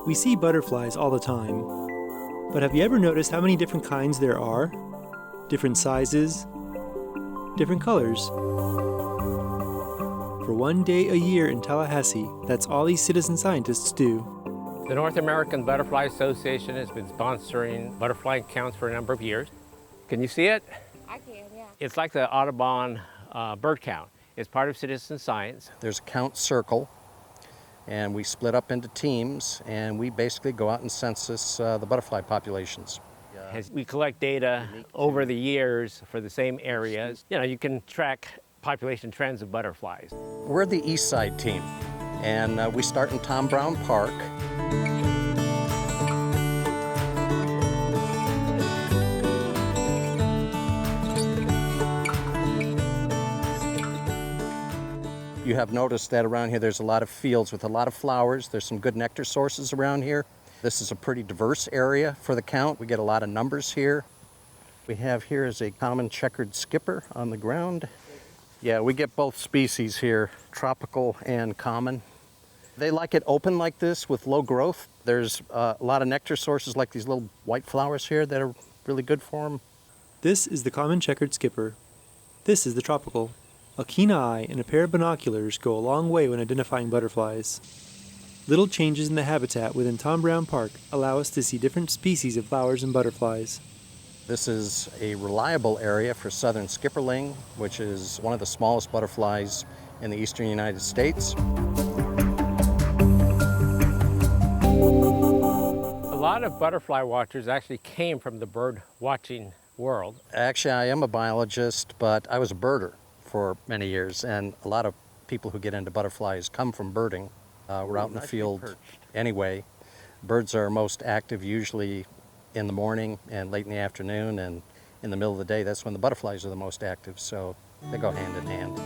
We see butterflies all the time, but have you ever noticed how many different kinds there are? Different sizes, different colors. For one day a year in Tallahassee, that's all these citizen scientists do. The North American Butterfly Association has been sponsoring butterfly counts for a number of years. Can you see it? I can, yeah. It's like the Audubon bird count. It's part of citizen science. There's a count circle, and we split up into teams, and we basically go out and census the butterfly populations. As we collect data over the years for the same areas, you can track population trends of butterflies. We're the East Side team, and we start in Tom Brown Park. You have noticed that around here there's a lot of fields with a lot of flowers. There's some good nectar sources around here. This is a pretty diverse area for the count. We get a lot of numbers here. We have here is a common checkered skipper on the ground. Yeah, we get both species here, tropical and common. They like it open like this with low growth. There's a lot of nectar sources like these little white flowers here that are really good for them. This is the common checkered skipper. This is the tropical. A keen eye and a pair of binoculars go a long way when identifying butterflies. Little changes in the habitat within Tom Brown Park allow us to see different species of flowers and butterflies. This is a reliable area for southern skipperling, which is one of the smallest butterflies in the eastern United States. A lot of butterfly watchers actually came from the bird watching world. Actually, I am a biologist, but I was a birder for many years, and a lot of people who get into butterflies come from birding. We're out in the field anyway. Birds are most active usually in the morning and late in the afternoon, and in the middle of the day, that's when the butterflies are the most active, so they go hand in hand.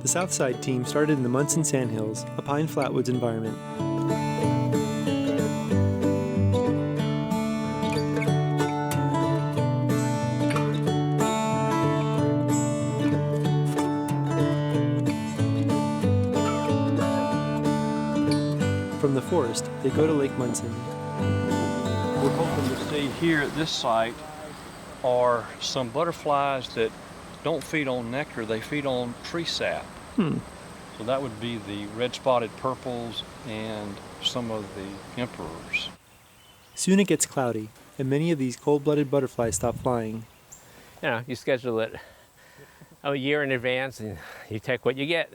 The South Side team started in the Munson Sandhills, a pine flatwoods environment. From the forest, they go to Lake Munson. We're hoping to see here at this site are some butterflies that don't feed on nectar, they feed on tree sap. So that would be the red-spotted purples and some of the emperors. Soon it gets cloudy, and many of these cold-blooded butterflies stop flying. You schedule it a year in advance and you take what you get.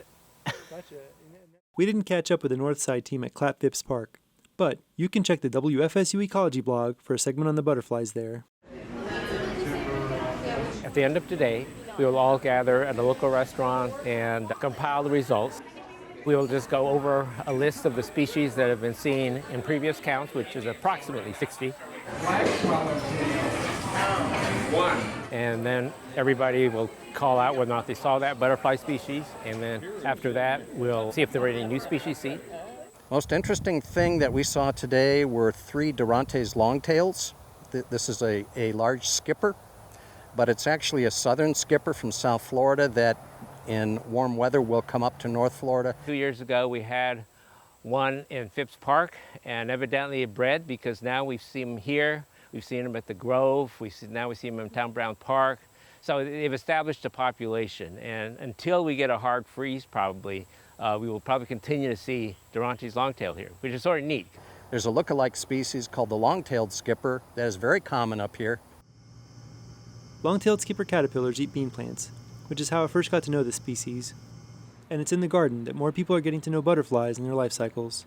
We didn't catch up with the North Side team at Clap Phipps Park, but you can check the WFSU Ecology blog for a segment on the butterflies there. At the end of today, we will all gather at a local restaurant and compile the results. We will just go over a list of the species that have been seen in previous counts, which is approximately 60. And then everybody will call out whether or not they saw that butterfly species, and then after that, we'll see if there were any new species seen. Most interesting thing that we saw today were 3 Durante's longtails. This is a large skipper, but it's actually a southern skipper from South Florida that in warm weather will come up to North Florida. 2 years ago, we had one in Phipps Park, and evidently it bred because now we've seen them here. We've seen them at the Grove. Now we see them in Tom Brown Park. So they've established a population, and until we get a hard freeze, probably, we will probably continue to see Durante's longtail here, which is sort of neat. There's a look-alike species called the long-tailed skipper that is very common up here. Long-tailed skipper caterpillars eat bean plants, which is how I first got to know this species. And it's in the garden that more people are getting to know butterflies and their life cycles.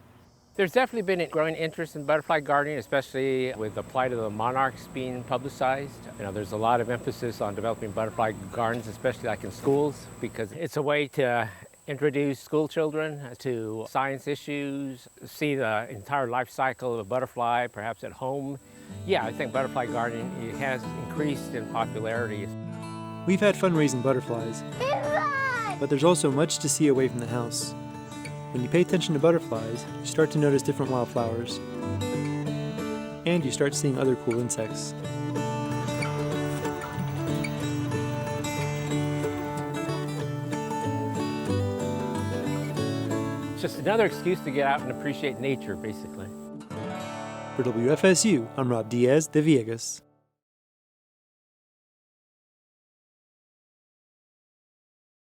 There's definitely been a growing interest in butterfly gardening, especially with the plight of the monarchs being publicized. There's a lot of emphasis on developing butterfly gardens, especially like in schools, because it's a way to introduce school children to science issues, see the entire life cycle of a butterfly, perhaps at home. Yeah, I think butterfly gardening has increased in popularity. We've had fun raising butterflies, but there's also much to see away from the house. When you pay attention to butterflies, you start to notice different wildflowers, and you start seeing other cool insects. It's just another excuse to get out and appreciate nature, basically. For WFSU, I'm Rob Diaz de Villegas.